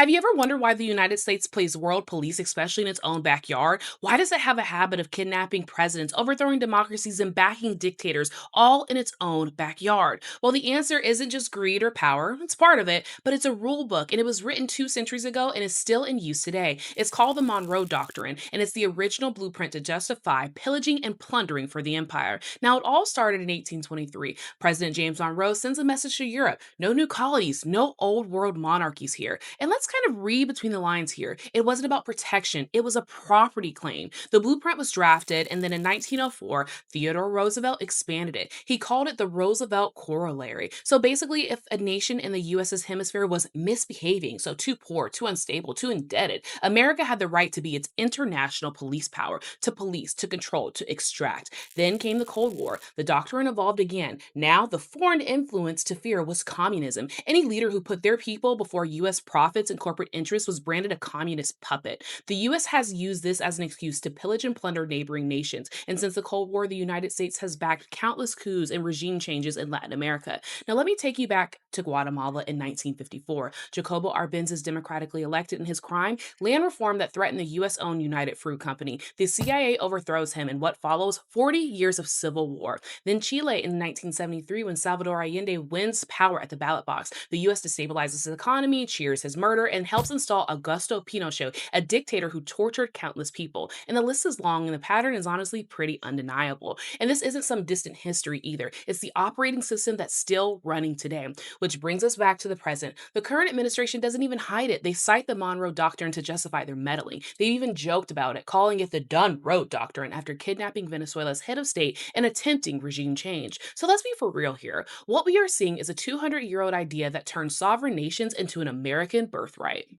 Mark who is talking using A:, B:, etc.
A: Have you ever wondered why the United States plays world police, especially in its own backyard? Why does it have a habit of kidnapping presidents, overthrowing democracies, and backing dictators all in its own backyard? Well, the answer isn't just greed or power, it's part of it, but it's a rule book, and it was written 2 centuries ago and is still in use today. It's called the Monroe Doctrine, and it's the original blueprint to justify pillaging and plundering for the empire. Now, it all started in 1823. President James Monroe sends a message to Europe: no new colonies, no old world monarchies here. And let's kind of read between the lines here. It wasn't about protection, it was a property claim. The blueprint was drafted, and then in 1904, Theodore Roosevelt expanded it. He called it the Roosevelt Corollary. So basically, if a nation in the US's hemisphere was misbehaving, so too poor, too unstable, too indebted, America had the right to be its international police, to control, to extract. Then came the Cold War. The doctrine evolved again. Now, the foreign influence to fear was communism. Any leader who put their people before U.S. profits and corporate interests was branded a communist puppet. The U.S. has used this as an excuse to pillage and plunder neighboring nations. And since the Cold War, the United States has backed countless coups and regime changes in Latin America. Now, let me take you back to Guatemala in 1954. Jacobo Arbenz is democratically elected, and his crime: land reform that threatened the U.S. owned United Fruit Company. The CIA overthrows him, and what follows? 40 years of civil war. Then Chile in 1973, when Salvador Allende wins power at the ballot box. The U.S. destabilizes his economy, cheers his murder, and helps install Augusto Pinochet, a dictator who tortured countless people. And the list is long, and the pattern is honestly pretty undeniable. And this isn't some distant history either. It's the operating system that's still running today. Which brings us back to the present. The current administration doesn't even hide it. They cite the Monroe Doctrine to justify their meddling. They've even joked about it, calling it the Done Road Doctrine after kidnapping Venezuela's head of state and attempting regime change. So let's be for real here. What we are seeing is a 200-year-old idea that turned sovereign nations into an American birthright.